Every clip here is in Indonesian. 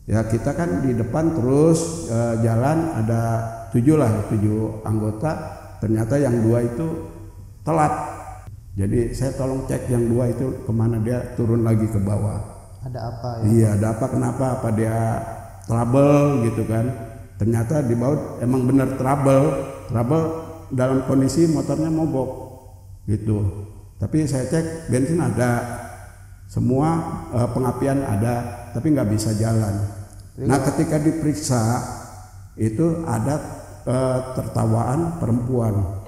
Ya kita kan di depan terus jalan ada 7 anggota, ternyata yang 2 itu telat. Jadi saya tolong cek yang 2 itu kemana, dia turun lagi ke bawah. Ada apa ya? Iya, ada apa, kenapa, apa dia trouble gitu kan. Ternyata di bawah emang bener trouble dalam kondisi motornya mogok gitu. Tapi saya cek bensin ada, semua pengapian ada, tapi nggak bisa jalan. Nah ketika diperiksa itu ada tertawaan perempuan.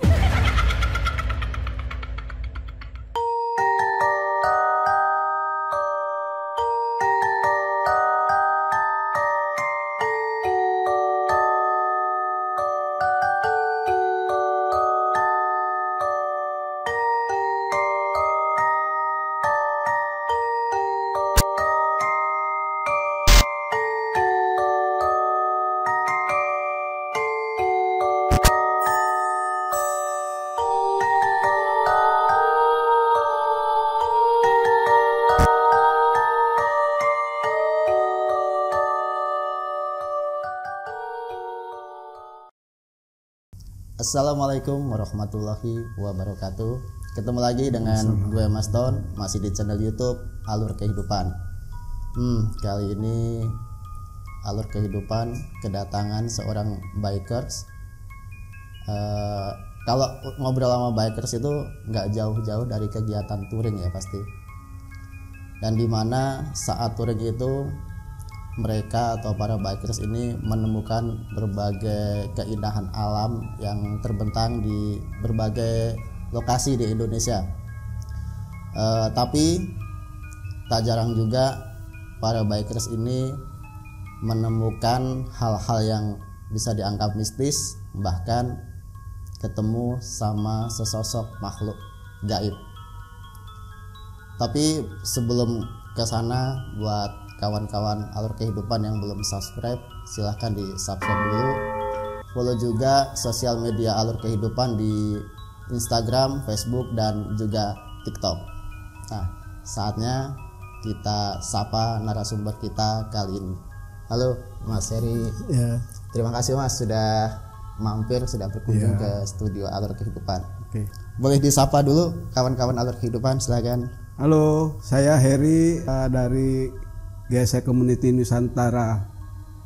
Assalamualaikum warahmatullahi wabarakatuh. Ketemu lagi dengan gue Mas Don, masih di channel YouTube Alur Kehidupan. Kali ini Alur Kehidupan kedatangan seorang bikers. Kalau ngobrol sama bikers itu nggak jauh-jauh dari kegiatan touring ya pasti. Dan dimana saat touring itu mereka atau para bikers ini menemukan berbagai keindahan alam yang terbentang di berbagai lokasi di Indonesia. Tapi tak jarang juga para bikers ini menemukan hal-hal yang bisa dianggap mistis, bahkan ketemu sama sesosok makhluk gaib. Tapi sebelum ke sana, buat kawan-kawan Alur Kehidupan yang belum subscribe, silahkan di subscribe dulu. Follow juga sosial media Alur Kehidupan di Instagram, Facebook, dan juga TikTok. Nah, saatnya kita sapa narasumber kita kali ini. Halo Mas Heri. Ya. Terima kasih Mas sudah mampir, sudah berkunjung ke studio Alur Kehidupan. Oke. Boleh disapa dulu kawan-kawan Alur Kehidupan, silakan. Halo, saya Heri dari GSE Community Nusantara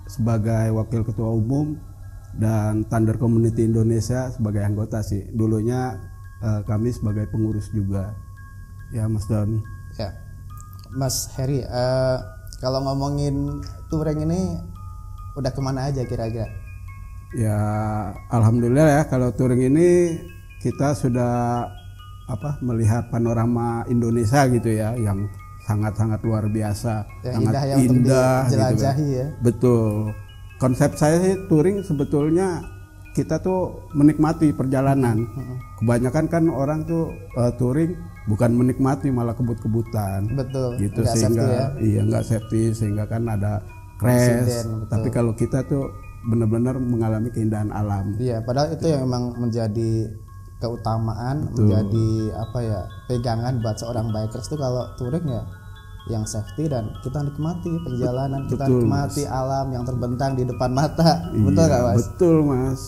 sebagai Wakil Ketua Umum dan Thunder Community Indonesia sebagai anggota sih. Dulunya kami sebagai pengurus juga. Ya Mas Don. Ya, Mas Heri, kalau ngomongin touring ini udah kemana aja kira-kira? Ya alhamdulillah ya, kalau touring ini kita sudah melihat panorama Indonesia gitu ya, yang sangat-sangat luar biasa, yang sangat indah, yang indah jelajahi gitu. Ya. Betul. Konsep saya sih touring sebetulnya kita tuh menikmati perjalanan. Kebanyakan kan orang tuh touring bukan menikmati, malah kebut-kebutan. Betul. Gitu Nggak sehingga safety ya? Iya nggak safety, sehingga kan ada crash. Insiden, tapi kalau kita tuh benar-benar mengalami keindahan alam. Iya, padahal itu yang memang menjadi keutamaan, Betul. menjadi pegangan buat seorang bikers tuh kalau touring ya yang safety dan kita nikmati perjalanan, kita Betul, nikmati Mas. alam yang terbentang di depan mata. Iya, Betul nggak Mas? Betul Mas.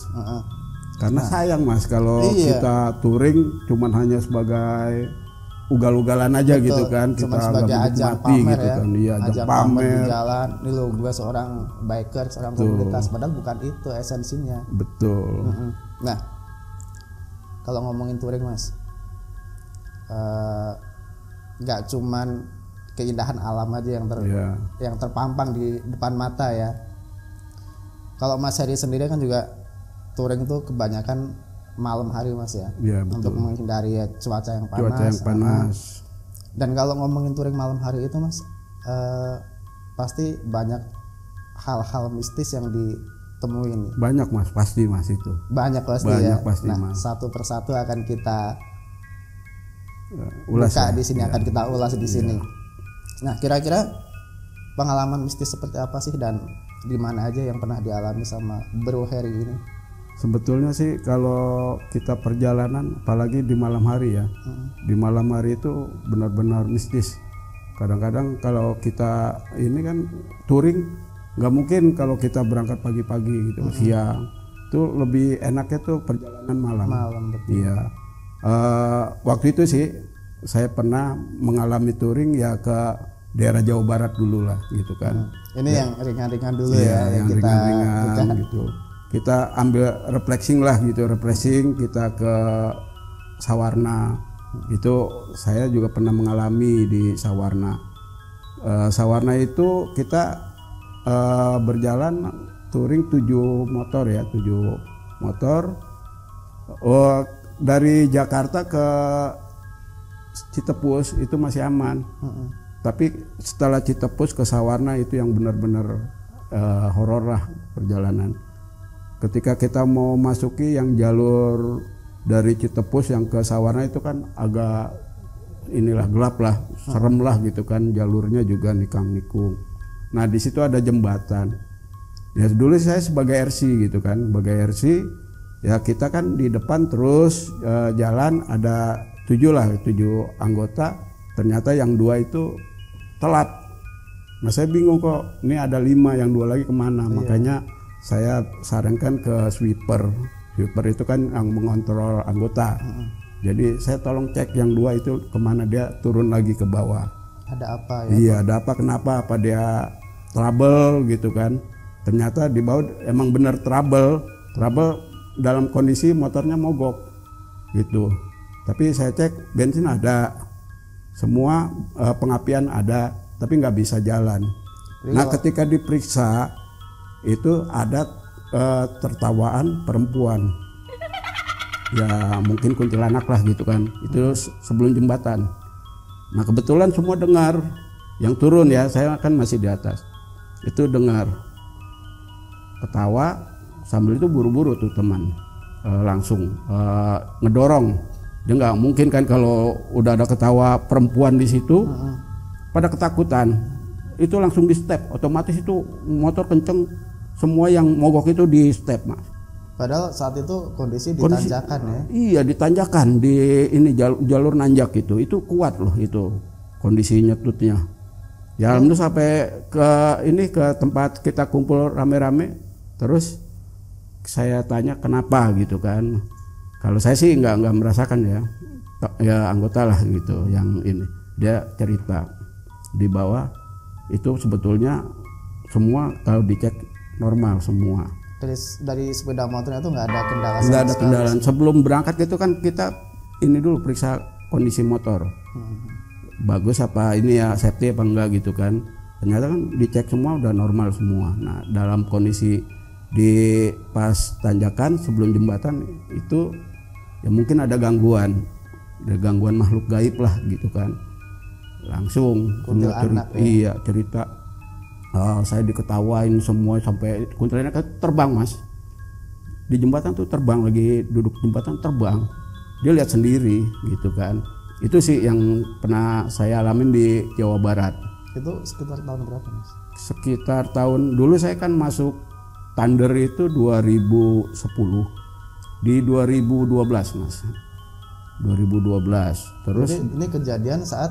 Karena sayang Mas kalau Iya. kita touring cuman hanya sebagai ugal-ugalan aja. Betul. gitu kan, Cuma kita sebagai nggak ajang menikmati pamer gitu ya, kan. Iya, ajang pamer di jalan. Ini lo gue seorang biker, seorang Betul. komunitas, padahal bukan itu esensinya. Betul. Nah, kalau ngomongin touring Mas, nggak cuman keindahan alam aja Iya. yang terpampang di depan mata ya. Kalau Mas Heri sendiri kan juga touring itu kebanyakan malam hari Mas ya, Iya, untuk betul. menghindari cuaca yang panas. Cuaca yang panas. Dan kalau ngomongin touring malam hari itu Mas, pasti banyak hal-hal mistis yang ditemuin. Banyak Mas, pasti Mas itu. Banyak pasti Banyak ya. pasti, Nah, Mas. satu persatu akan kita Ulas buka ya. di sini, Iya. akan kita ulas di sini. Nah, kira-kira pengalaman mistis seperti apa sih dan di mana aja yang pernah dialami sama Bro Heri ini? Sebetulnya sih kalau kita perjalanan, apalagi di malam hari ya, di malam hari itu benar-benar mistis. Kadang-kadang kalau kita ini kan touring, nggak mungkin kalau kita berangkat pagi-pagi gitu, siang itu lebih enaknya tuh perjalanan malam. betul. Iya. Waktu itu sih saya pernah mengalami touring ya ke daerah Jawa Barat dulu lah gitu kan. Ini yang ringan-ringan dulu Iya, ya yang kita ringan-ringan gitu. Kita ambil refreshing lah gitu, refreshing kita ke Sawarna. Itu saya juga pernah mengalami di Sawarna. Sawarna itu kita berjalan touring 7 motor ya, 7 motor. Dari Jakarta ke Citepus itu masih aman. Tapi setelah Citepus ke Sawarna itu yang benar-benar horor lah perjalanan. Ketika kita mau masuki yang jalur dari Citepus yang ke Sawarna itu kan agak inilah gelap lah, serem lah gitu kan, jalurnya juga nikang-nikung. Nah di situ ada jembatan. Ya dulu saya sebagai RC gitu kan, sebagai RC ya kita kan di depan terus jalan ada 7 anggota. Ternyata yang 2 itu telat. Nah saya bingung kok, ini ada 5 yang 2 lagi kemana? Makanya saya sarankan ke sweeper. Sweeper itu kan yang mengontrol anggota. Jadi saya tolong cek yang 2 itu kemana, dia turun lagi ke bawah. Ada apa ya? Iya, ada apa, kenapa, apa dia trouble gitu kan. Ternyata di bawah emang bener trouble dalam kondisi motornya mogok gitu. Tapi saya cek bensin ada, semua pengapian ada, tapi nggak bisa jalan. Nah ketika diperiksa itu ada tertawaan perempuan, ya mungkin kuntilanak lah gitu kan. Itu sebelum jembatan. Nah kebetulan semua dengar, yang turun ya, saya kan masih di atas, itu dengar ketawa sambil itu buru-buru tuh teman langsung ngedorong. Dia nggak mungkin kan kalau udah ada ketawa perempuan di situ, pada ketakutan itu langsung di step, otomatis itu motor kenceng, semua yang mogok itu di step mas. Padahal saat itu kondisi ditanjakan ya. Iya ditanjakan, di ini jalur nanjak itu kuat loh itu kondisi nyetutnya. Ya alhamdulillah sampai ke tempat kita kumpul rame-rame. Terus saya tanya kenapa gitu kan. Kalau saya sih nggak merasakan ya anggota lah gitu yang ini. Dia cerita di bawah itu sebetulnya semua kalau dicek normal semua. Dari sepeda motornya itu nggak ada kendala. Nggak ada kendala. Sebelum berangkat itu kan kita ini dulu periksa kondisi motor. Bagus apa ini ya, safety apa enggak gitu kan. Ternyata kan dicek semua udah normal semua. Nah dalam kondisi di pas tanjakan sebelum jembatan itu ya mungkin ada gangguan makhluk gaib lah gitu kan. Langsung cerita saya diketawain semua sampai kuntilanak terbang mas, di jembatan tuh terbang, lagi duduk jembatan terbang, dia lihat sendiri gitu kan. Itu sih yang pernah saya alamin di Jawa Barat. Itu sekitar tahun berapa mas? Sekitar tahun dulu saya kan masuk Thunder itu 2010, di 2012 mas, 2012. Terus jadi ini kejadian saat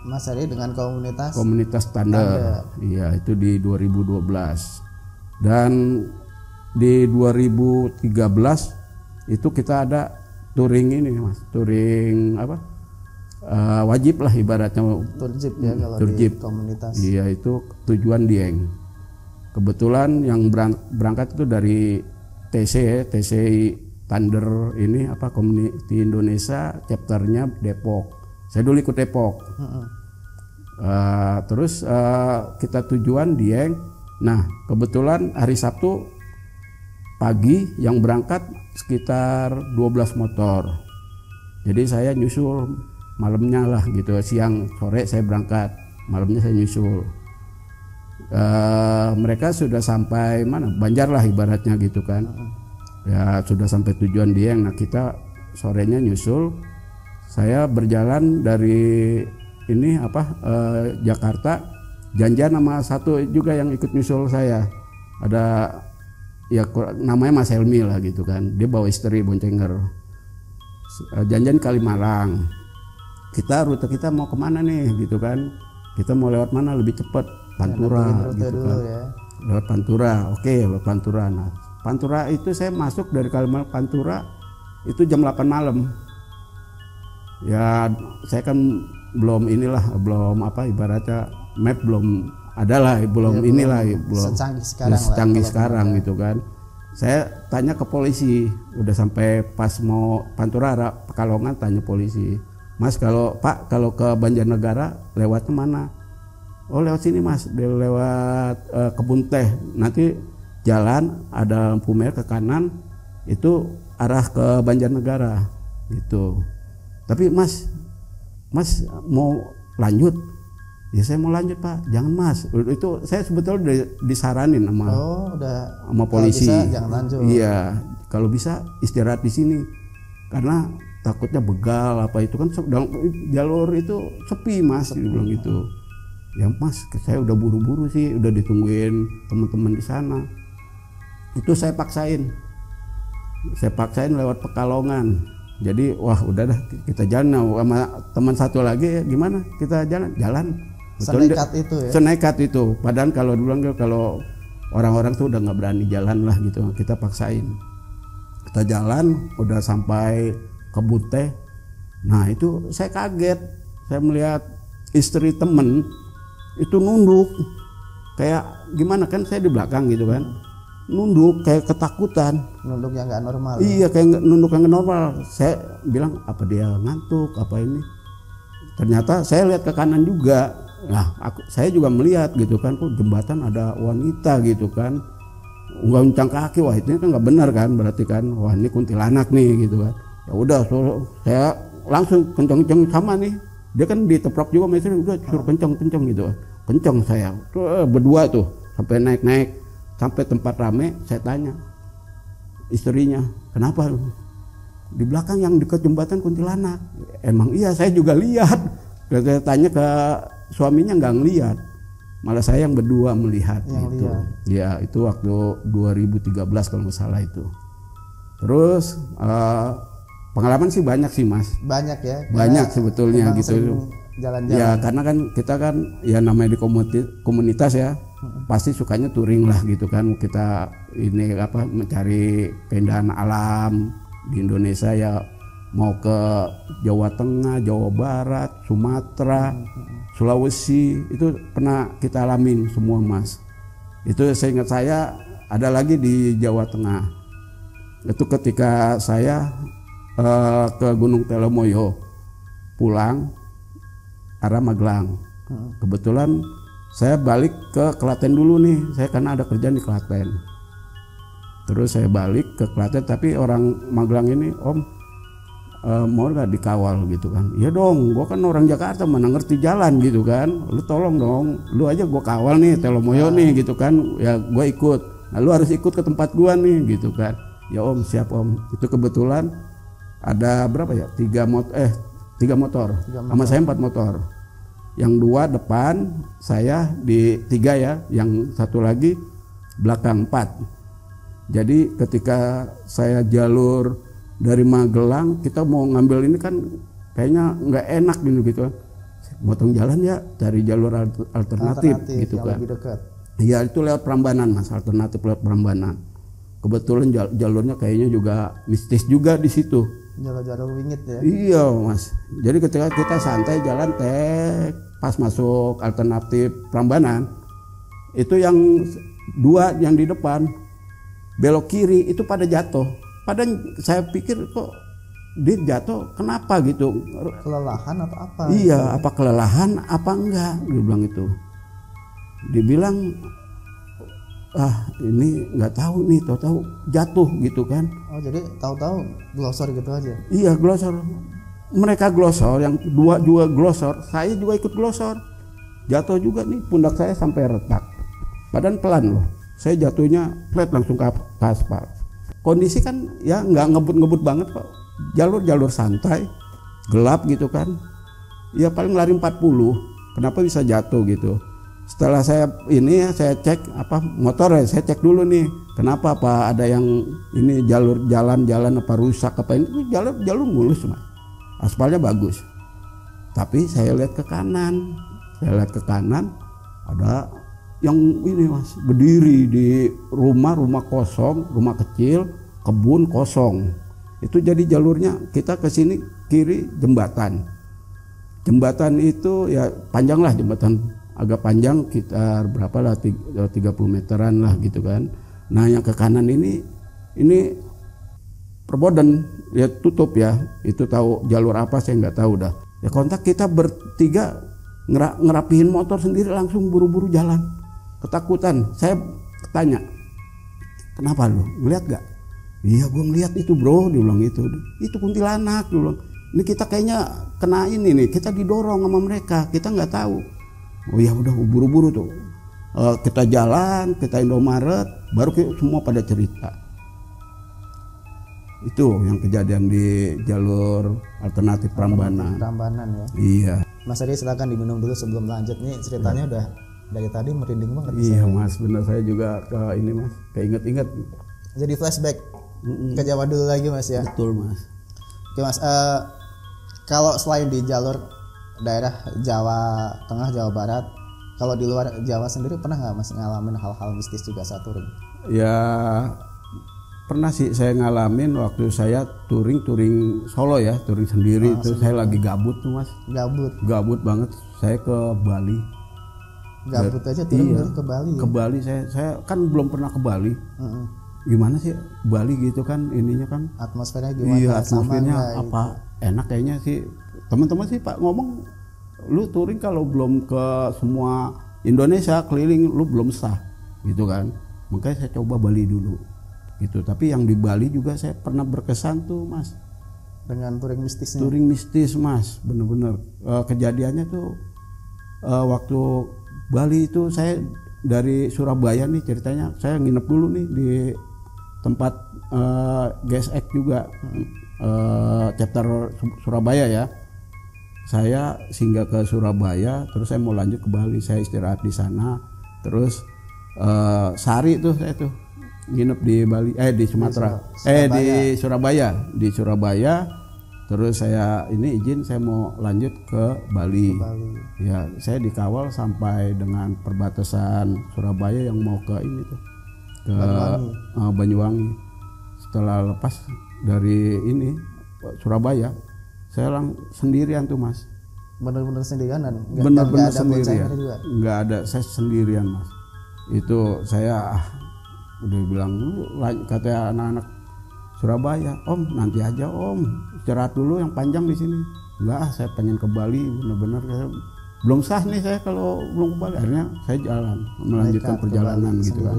Mas Heri dengan komunitas Thunder. Iya itu di 2012. Dan di 2013 itu kita ada touring ini mas, touring apa? Wajib lah ibaratnya. Tour jeep ya kalau tour di jeep. komunitas. Iya itu tujuan Dieng. Kebetulan yang berangkat itu dari TCI Thunder ini apa, Komuniti Indonesia chapternya Depok. Saya dulu ikut Depok. Terus kita tujuan Dieng. Nah kebetulan hari Sabtu pagi yang berangkat sekitar 12 motor. Jadi saya nyusul malamnya lah gitu, siang sore saya berangkat, malamnya saya nyusul. Mereka sudah sampai mana, Banjar lah ibaratnya gitu kan. Ya sudah sampai tujuan Dieng. Nah kita sorenya nyusul. Saya berjalan dari ini apa Jakarta, janjian sama satu juga yang ikut nyusul saya, ada ya namanya Mas Helmi lah gitu kan, dia bawa istri boncenger. Janjian Kalimalang, rute kita mau kemana nih gitu kan, kita mau lewat mana lebih cepat, Pantura gitu kan ya. lewat Pantura. Oke, lewat Pantura. Nah, Pantura itu saya masuk dari Kalimalang Pantura itu jam 8 malam. Ya, saya kan belum ibaratnya map belum ada lah, belum belum secanggih sekarang gitu kan. Saya tanya ke polisi, udah sampai pas mau Pantura arah Pekalongan, tanya polisi, Mas kalau ke Banjarnegara lewatnya mana? Oh lewat sini Mas, lewat kebun teh, nanti jalan ada lampu merah ke kanan, itu arah ke Banjarnegara gitu. Tapi Mas mau lanjut? Ya saya mau lanjut Pak, jangan Mas. Itu saya sebetulnya udah disaranin sama polisi. Kalau bisa, jangan lanjut. Iya, kalau bisa istirahat di sini, karena takutnya begal apa itu kan jalur itu sepi Mas, dia bilang gitu. Ya Mas, saya udah buru-buru sih, udah ditungguin teman-teman di sana. Itu saya paksain lewat Pekalongan. Jadi wah udah dah kita jalan sama teman satu lagi, gimana kita jalan. Senekat itu ya. Senekat itu. Padahal kalau orang-orang tuh udah nggak berani jalan lah gitu, kita paksain. Kita jalan, udah sampai kebun teh. Nah itu saya kaget, saya melihat istri temen itu nunduk, kayak gimana kan saya di belakang gitu kan, nunduk kayak ketakutan. Nunduk yang nggak normal. Iya, kayak nunduk yang nggak normal. Saya bilang apa dia ngantuk apa ini? Ternyata saya lihat ke kanan juga. Nah, saya juga melihat gitu kan, kok jembatan ada wanita gitu kan, uncang kaki. Wah itu kan nggak benar kan, berarti kan wah ini kuntilanak nih gitu kan. Ya udah, saya langsung kenceng-kenceng sama nih. Dia kan diteprok juga, misalnya udah suruh kenceng gitu. Kenceng saya berdua tuh sampai naik sampai tempat rame. Saya tanya istrinya, kenapa di belakang yang dekat jembatan kuntilanak? Emang iya, saya juga lihat. Saya tanya ke suaminya, nggak ngelihat, malah saya yang berdua melihat yang gitu. Lihat. Ya itu waktu 2013 kalau nggak salah itu. Terus pengalaman sih banyak sih Mas. Banyak ya. Banyak sebetulnya gitu. Jalan-jalan. Ya karena kan kita kan ya namanya di komunitas ya, pasti sukanya touring lah gitu kan. Kita ini mencari keindahan alam di Indonesia ya, mau ke Jawa Tengah, Jawa Barat, Sumatera, Sulawesi, itu pernah kita alamin semua Mas. Itu seingat saya ada lagi di Jawa Tengah. Itu ketika saya ke Gunung Telemoyo pulang arah Magelang. Kebetulan saya balik ke Klaten dulu nih, saya karena ada kerjaan di Klaten. Terus saya balik ke Klaten, tapi orang Magelang ini, Om mau nggak dikawal gitu kan? Iya dong, gua kan orang Jakarta, mana ngerti jalan gitu kan, lu tolong dong, lu aja gua kawal nih Telemoyo nih gitu kan, ya gua ikut. Nah lu harus ikut ke tempat gua nih gitu kan. Ya Om, siap Om. Itu kebetulan ada berapa ya? 3 motor. Sama saya 4 motor. Yang 2 depan, saya di 3 ya, yang satu lagi belakang 4. Jadi ketika saya jalur dari Magelang, kita mau ngambil ini kan kayaknya nggak enak gitu kan. Motong jalan ya, cari jalur alternatif gitu kan. Iya itu lewat Prambanan Mas, alternatif lewat Prambanan. Kebetulan jalurnya kayaknya juga mistis juga di situ. Jalur wingit ya. Iya Mas. Jadi ketika kita santai jalan pas masuk alternatif Prambanan, itu yang 2 yang di depan belok kiri itu pada jatuh. Padahal saya pikir kok dia jatuh kenapa gitu? Kelelahan atau apa? Iya, apa kelelahan apa enggak? Dia bilang itu. Dibilang ini nggak tahu nih, tahu jatuh gitu kan. Oh jadi tahu-tahu glosor gitu aja. Iya glosor, mereka glosor, yang 2 juga glosor, saya juga ikut glosor, jatuh juga nih, pundak saya sampai retak. Badan pelan loh, saya jatuhnya flat langsung ke aspal. Kondisi kan ya nggak ngebut banget Pak, jalur santai, gelap gitu kan, ya paling lari 40, kenapa bisa jatuh gitu. Setelah saya cek motor ya, saya cek dulu nih kenapa, apa ada yang ini jalan apa rusak apa ini. Jalur mulus Mas, aspalnya bagus, tapi saya lihat ke kanan ada yang ini mas, berdiri di rumah kosong, rumah kecil, kebun kosong. Itu jadi jalurnya kita ke sini kiri jembatan. Jembatan itu ya panjang lah, jembatan agak panjang, sekitar berapa lah 30 meteran lah gitu kan. Nah yang ke kanan ini perboden ya, tutup ya, itu tahu jalur apa saya nggak tahu dah. Ya kontak kita bertiga ngerapihin motor sendiri, langsung buru-buru jalan. Ketakutan, saya tanya, kenapa lu ngeliat gak? Iya gue ngeliat itu bro, dia bilang itu kuntilanak, dia bilang. Ini kita kayaknya kena ini nih, kita didorong sama mereka, kita nggak tahu. Oh ya udah buru-buru tuh, kita jalan, kita Indomaret, baru semua pada cerita. Itu yang kejadian di jalur alternatif Prambanan. Prambanan ya. Iya. Mas Eri silakan diminum dulu sebelum lanjut, nih ceritanya udah dari tadi merinding banget. Iya mas, benar, saya juga ini mas, keinget-inget. Jadi flashback ke Jawa dulu lagi mas ya. Betul mas. Oke mas, kalau selain di jalur daerah Jawa Tengah, Jawa Barat, kalau di luar Jawa sendiri pernah nggak mas ngalamin hal-hal mistis juga saat touring? Ya pernah sih saya ngalamin waktu saya touring solo ya, touring sendiri itu saya lagi gabut tuh mas. Gabut banget, saya ke Bali. Gabut aja touring ke Bali. Ke Bali saya kan belum pernah ke Bali. Gimana sih Bali gitu kan, ininya kan atmosfernya gimana? Iya, atmosfernya apa gitu. Enak kayaknya sih. Teman-teman sih Pak ngomong, lu touring kalau belum ke semua Indonesia keliling lu belum sah gitu kan. Makanya saya coba Bali dulu gitu. Tapi yang di Bali juga saya pernah berkesan tuh mas, dengan touring mistisnya. Touring mistis mas, bener-bener. Kejadiannya tuh waktu Bali itu saya dari Surabaya nih ceritanya, saya nginep dulu nih di tempat GSX juga, chapter Surabaya ya. Saya singgah ke Surabaya, terus saya mau lanjut ke Bali, saya istirahat di sana, terus sehari tuh saya tuh nginep di Bali, di Sumatera, di Surabaya. Terus saya ini izin, saya mau lanjut ke Bali. Ya, saya dikawal sampai dengan perbatasan Surabaya yang mau ke ini tuh, ke Banyuwangi. Setelah lepas dari ini Surabaya, saya sendirian tuh mas. Bener-bener sendirian dan bener-bener sendirian. Nggak ada, saya sendirian mas. Itu saya udah bilang dulu, kata anak-anak Surabaya, om nanti aja om, istirahat dulu yang panjang di sini. Enggak, saya pengen ke Bali, bener-bener belum sah nih saya kalau belum ke Bali. Akhirnya saya jalan, melanjutkan perjalanan gitu kan.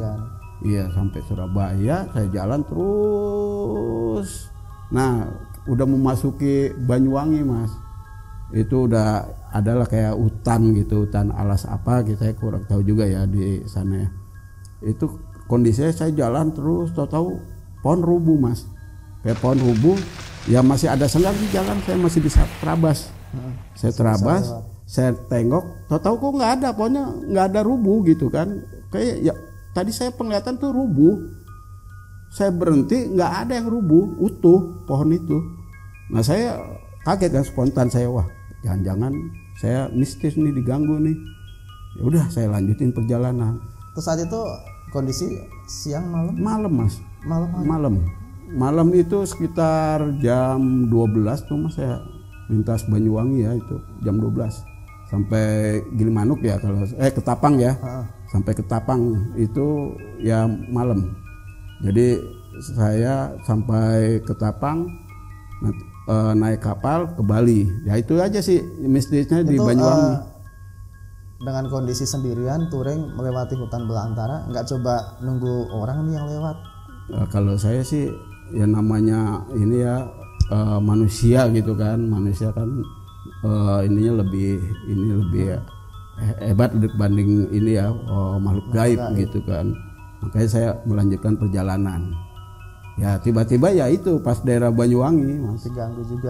Iya, sampai Surabaya saya jalan terus. Nah, udah memasuki Banyuwangi mas, itu udah adalah kayak hutan gitu, hutan alas apa gitu, saya kurang tahu juga ya di sana. Itu kondisinya saya jalan terus, tahu-tahu pohon rubuh mas. Kayak pohon rubuh, ya masih ada senggang di jalan, saya masih bisa terabas. Saya terabas, saya tengok, tahu-tahu kok nggak ada, pohonnya nggak ada rubuh gitu kan. Kayak ya tadi saya penglihatan tuh rubuh. Saya berhenti, nggak ada yang rubuh, utuh pohon itu. Nah saya kaget kan, spontan saya, wah jangan-jangan saya mistis nih, diganggu nih. Ya udah saya lanjutin perjalanan. Terus saat itu kondisi siang malam? Mas. Malam itu sekitar jam 12 tuh mas, saya lintas Banyuwangi ya, itu jam 12 sampai Gilimanuk ya, kalau Ketapang ya. Sampai Ketapang itu ya malam. Jadi saya sampai Ketapang naik kapal ke Bali. Ya itu aja sih mistisnya di Banyuwangi. Dengan kondisi sendirian touring melewati hutan belantara, nggak coba nunggu orang nih yang lewat? Kalau saya sih ya namanya ini ya manusia gitu kan, manusia kan ininya lebih hebat dibanding ini ya makhluk gaib gitu kan. Makanya saya melanjutkan perjalanan. Ya tiba-tiba ya itu pas daerah Banyuwangi mas,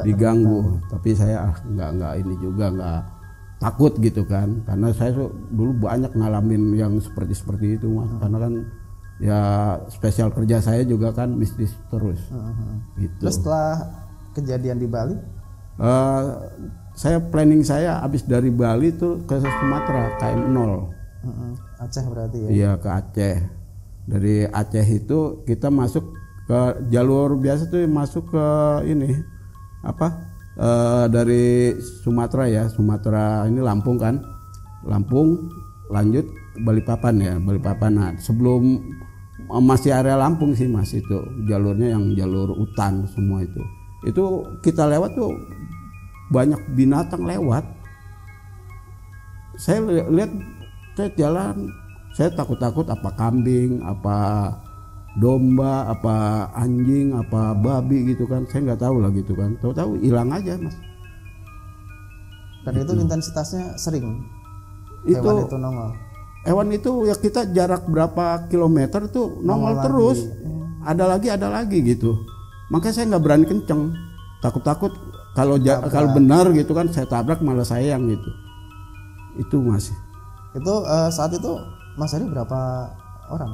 diganggu. Tapi saya nggak ini juga, nggak takut gitu kan, karena saya dulu banyak ngalamin yang seperti itu mas. Karena kan ya spesial kerja saya juga kan mistis terus. Gitu. Terus setelah kejadian di Bali, saya planning saya habis dari Bali tuh ke Sumatera KM0. Aceh berarti ya? Iya, ke Aceh. Dari Aceh itu kita masuk ke jalur biasa tuh, masuk ke ini dari Sumatera ya, Sumatera ini Lampung kan, Lampung lanjut Balikpapan ya, Balikpapan. Nah sebelum masih area Lampung sih mas, itu jalurnya yang jalur hutan semua itu kita lewat tuh banyak binatang lewat. Saya lihat, saya jalan, saya takut apa kambing, apa domba, apa anjing, apa babi gitu kan, saya nggak tahu lah gitu kan, tahu-tahu hilang aja mas. Dan itu intensitasnya sering itu hewan itu nongol. Hewan itu ya kita jarak berapa kilometer tuh nongol terus, ada lagi gitu. Makanya saya nggak berani kenceng, takut kalau benar gitu kan saya tabrak malah sayang gitu. Itu mas. Itu saat itu Mas Heri berapa orang?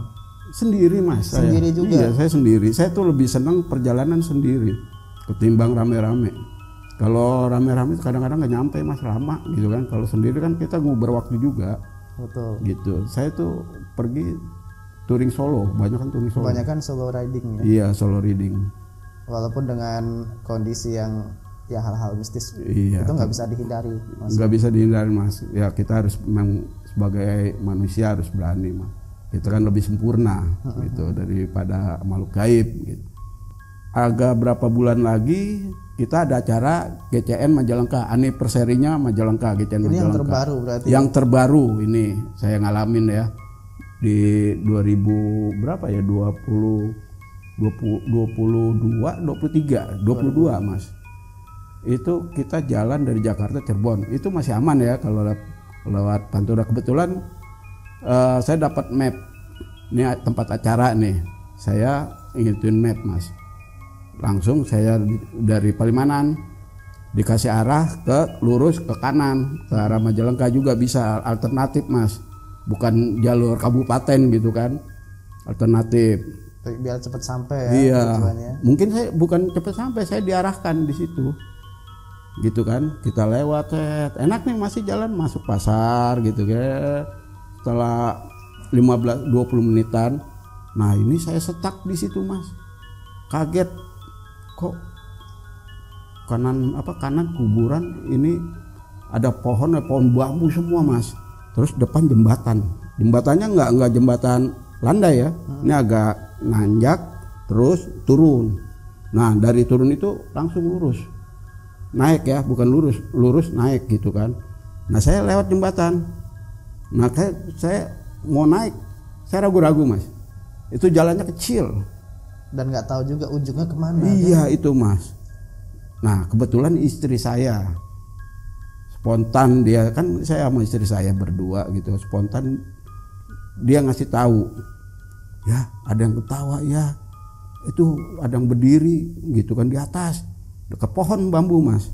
Sendiri mas. Sendiri juga? Iya saya sendiri. Saya tuh lebih senang perjalanan sendiri ketimbang rame-rame. Kalau rame-rame kadang-kadang nggak nyampe mas, lama gitu kan. Kalau sendiri kan kita nguber waktu juga. Betul. Gitu. Saya tuh pergi touring solo, banyak kan touring solo. Banyak kan solo riding ya? Iya solo riding. Walaupun dengan kondisi yang ya hal-hal mistis, iya, itu nggak bisa dihindari mas. Nggak bisa dihindari mas. Ya kita harus memang sebagai manusia harus berani mas. Kita kan lebih sempurna gitu daripada makhluk gaib gitu. Agak berapa bulan lagi kita ada acara GCN Majalengka, anniversary-nya Majalengka, GCN Majalengka. Ini yang terbaru berarti? Yang terbaru ini saya ngalamin ya di 2000 berapa ya, 22 mas. Itu kita jalan dari Jakarta Cirebon, itu masih aman ya kalau lewat Pantura. Kebetulan saya dapat map, ini tempat acara nih, saya ngikutin map mas. Langsung saya dari Palimanan dikasih arah lurus ke kanan, ke arah Majalengka juga bisa, alternatif mas, bukan jalur kabupaten gitu kan, alternatif. Biar cepat sampai ya. Iya, mungkin saya bukan cepat sampai, saya diarahkan di situ gitu kan. Kita lewat, enak nih masih jalan masuk pasar gitu kan. Setelah 15-20 menitan, nah ini saya stuck di situ mas, kaget kok kanan kuburan ini ada pohon bambu semua mas. Terus depan jembatannya nggak jembatan landai ya, ini agak nanjak terus turun. Nah dari turun itu langsung lurus naik ya, bukan lurus naik gitu kan. Nah saya lewat jembatan, nah saya mau naik, saya ragu-ragu mas, itu jalannya kecil dan nggak tahu juga ujungnya kemana. Iya kan? Itu mas. Nah kebetulan istri saya spontan, dia kan saya sama istri saya berdua gitu, spontan dia ngasih tahu, ya ada yang ketawa ya, itu ada yang berdiri gitu kan di atas dekat pohon bambu mas.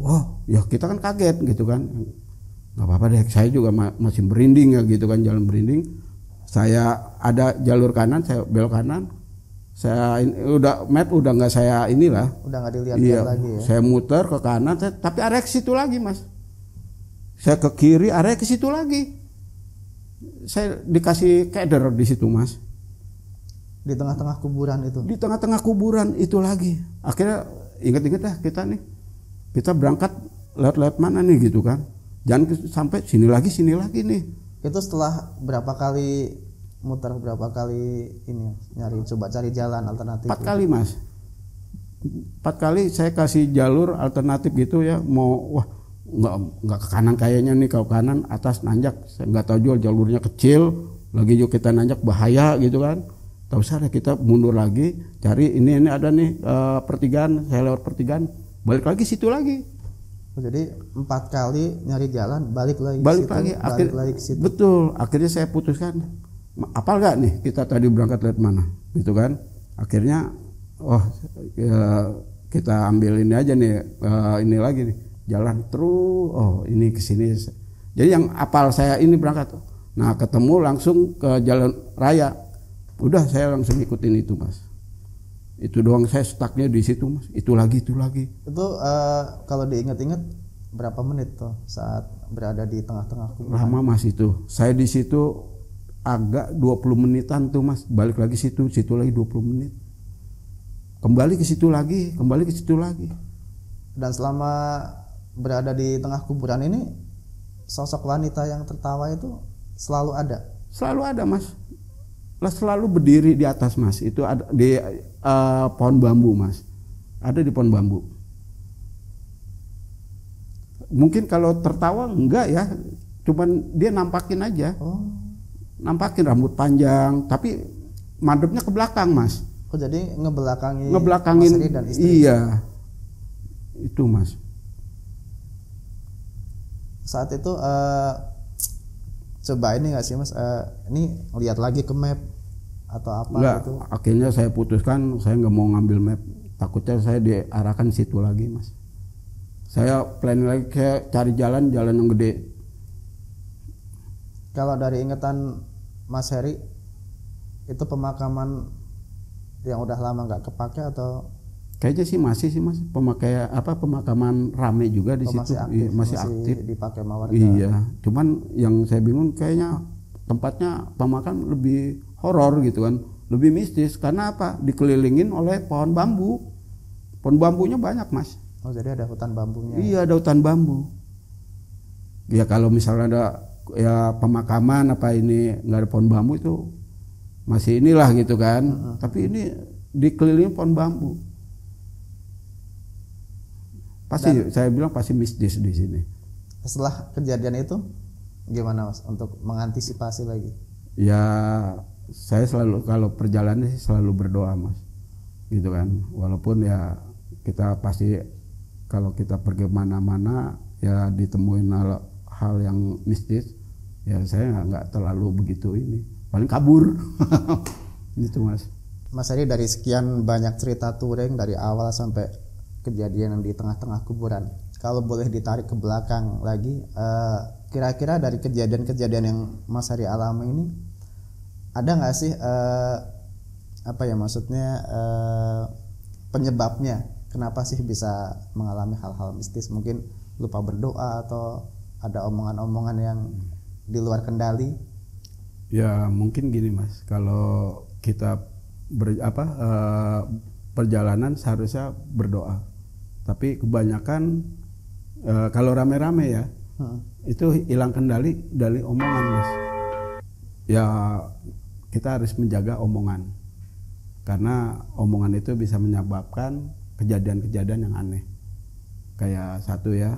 Wah ya kita kan kaget gitu kan, nggak apa-apa deh, saya juga masih merinding ya gitu kan, jalan merinding. Saya ada jalur kanan, saya belok kanan, saya udah nggak saya inilah, udah nggak dilihat lagi ya. Saya muter ke kanan, tapi area ke situ lagi mas. Saya ke kiri, area ke situ lagi. Saya dikasih keder di situ mas. Di tengah-tengah kuburan itu. Di tengah-tengah kuburan itu lagi. Akhirnya ingat-ingat dah kita berangkat lewat mana nih gitu kan. Jangan sampai sini lagi nih. Itu setelah berapa kali muter, berapa kali ini coba cari jalan alternatif? 4 kali mas. 4 kali saya kasih jalur alternatif gitu ya, mau nggak ke kanan kayaknya nih, kalau kanan atas nanjak, saya nggak tahu juga jalurnya kecil, lagi juga kita nanjak bahaya gitu kan. Tahu saya kita mundur lagi, cari ini ada nih pertigaan, saya lewat pertigaan, balik lagi situ lagi. Jadi 4 kali nyari jalan, balik lagi ke situ. Betul, akhirnya saya putuskan, apal gak nih kita tadi berangkat lewat mana gitu kan. Akhirnya kita ambil ini aja nih, ini lagi nih, jalan terus, ini kesini. Jadi yang apal saya ini berangkat, nah ketemu langsung ke jalan raya, udah saya langsung ikutin itu mas. Itu doang, saya stucknya di situ mas. Itu lagi. Itu kalau diingat-ingat berapa menit tuh saat berada di tengah-tengah kuburan? Lama Mas itu. Saya di situ agak 20 menitan tuh Mas. Balik lagi situ lagi 20 menit. Kembali ke situ lagi. Dan selama berada di tengah kuburan ini, sosok wanita yang tertawa itu selalu ada? Selalu ada Mas. Lah selalu berdiri di atas Mas. Itu ada di pohon bambu Mas. Ada di pohon bambu. Mungkin kalau tertawa enggak ya, cuman dia nampakin aja. Nampakin rambut panjang, tapi madepnya ke belakang Mas. Jadi ngebelakangin Mas Heri dan istri. Iya, itu Mas. Saat itu coba ini nggak sih Mas, ini lihat lagi ke map atau apa Enggak, gitu? akhirnya saya putuskan saya nggak mau ngambil map, takutnya saya diarahkan situ lagi Mas. Saya planning lagi kayak cari jalan yang gede. Kalau dari ingatan Mas Heri, itu pemakaman yang udah lama nggak kepake atau? Kayaknya sih masih sih Mas, pemakaman rame juga di situ. Masih aktif dipakai sama warga. Iya, cuman yang saya bingung kayaknya tempatnya pemakaman lebih horor gitu kan, lebih mistis karena apa? Dikelilingin oleh pohon bambu. Pohon bambunya banyak Mas. Oh, jadi ada hutan bambunya. Iya, ada hutan bambu. Ya kalau misalnya ada ya pemakaman apa ini nggak ada pohon bambu itu masih inilah gitu kan. Tapi ini dikelilingi pohon bambu. Pasti saya bilang pasti mistis di sini. Setelah kejadian itu gimana Mas untuk mengantisipasi lagi? Ya saya selalu kalau perjalanan sih selalu berdoa Mas. Gitu kan. Walaupun ya kita pasti kalau kita pergi mana-mana ya ditemuin hal yang mistis, ya saya nggak terlalu begitu ini, paling kabur. Gitu Mas. Mas Heri, dari sekian banyak cerita touring dari awal sampai kejadian yang di tengah-tengah kuburan, kalau boleh ditarik ke belakang lagi, kira-kira dari kejadian-kejadian yang Mas Heri alami ini ada nggak sih apa ya maksudnya penyebabnya? Kenapa sih bisa mengalami hal-hal mistis? Mungkin lupa berdoa atau ada omongan-omongan yang di luar kendali? Ya mungkin gini Mas, kalau kita perjalanan seharusnya berdoa, tapi kebanyakan kalau rame-rame ya itu hilang kendali dari omongan Mas. Ya kita harus menjaga omongan, karena omongan itu bisa menyebabkan kejadian-kejadian yang aneh. Kayak satu ya,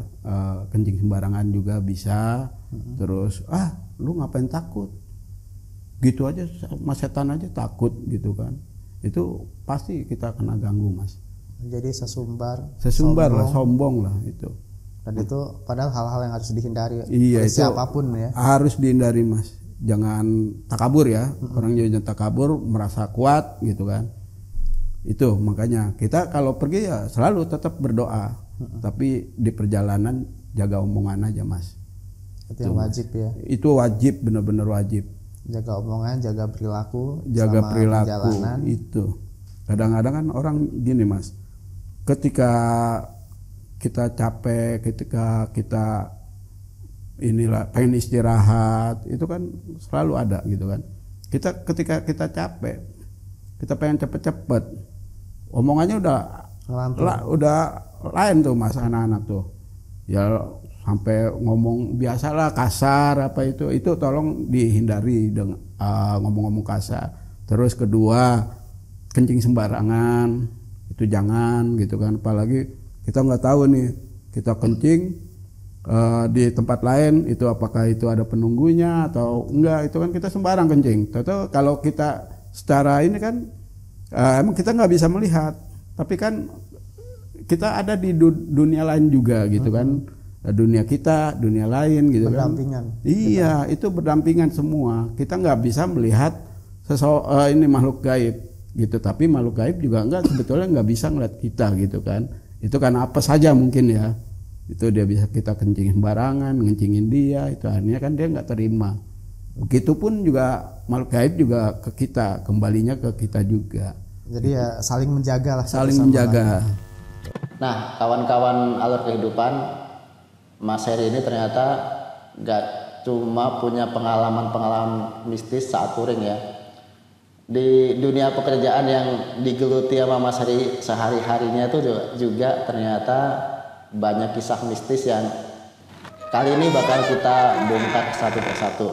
kencing sembarangan juga bisa. Terus lu ngapain takut gitu aja, mas setan aja takut gitu kan, itu pasti kita kena ganggu Mas. Jadi sesumbar lah, sombong lah itu. Dan itu padahal hal-hal yang harus dihindari. Iya, itu siapapun ya harus dihindari Mas. Jangan takabur ya. Orang jangan takabur, merasa kuat gitu kan. Itu makanya kita kalau pergi ya selalu tetap berdoa, tapi di perjalanan jaga omongan aja Mas. Itu yang wajib ya. Itu wajib, benar-benar wajib. Jaga omongan, jaga perilaku, itu. Kadang-kadang kan orang gini Mas, ketika kita capek, ketika kita pengen istirahat, itu kan selalu ada gitu kan. Ketika kita capek, kita pengen cepet-cepet, omongannya udah lain tuh Mas, anak-anak tuh ya sampai ngomong biasalah kasar apa itu tolong dihindari dengan ngomong-ngomong kasar. Terus kedua, kencing sembarangan itu jangan gitu kan, apalagi kita nggak tahu nih kita kencing di tempat lain itu apakah itu ada penunggunya atau enggak, itu kan kita sembarang kencing. Tentu kalau kita secara ini kan emang kita nggak bisa melihat, tapi kan kita ada di dunia lain juga gitu kan, dunia kita, dunia lain gitu kan. Iya, itu berdampingan semua. Kita nggak bisa melihat ini makhluk gaib gitu, tapi makhluk gaib juga sebetulnya nggak bisa ngeliat kita gitu kan. Itu kan apa saja mungkin ya. Itu dia bisa kita kencingin sembarangan, ngencingin dia, itu akhirnya kan dia nggak terima. Begitupun juga makhluk gaib juga ke kita, kembalinya ke kita juga. Jadi ya saling menjaga lah. Saling menjaga. Nah, kawan-kawan alur kehidupan, Mas Heri ini ternyata gak cuma punya pengalaman-pengalaman mistis saat touring ya. Di dunia pekerjaan yang digeluti sama Mas Heri sehari-harinya itu juga ternyata banyak kisah mistis yang kali ini bakal kita bongkar satu persatu.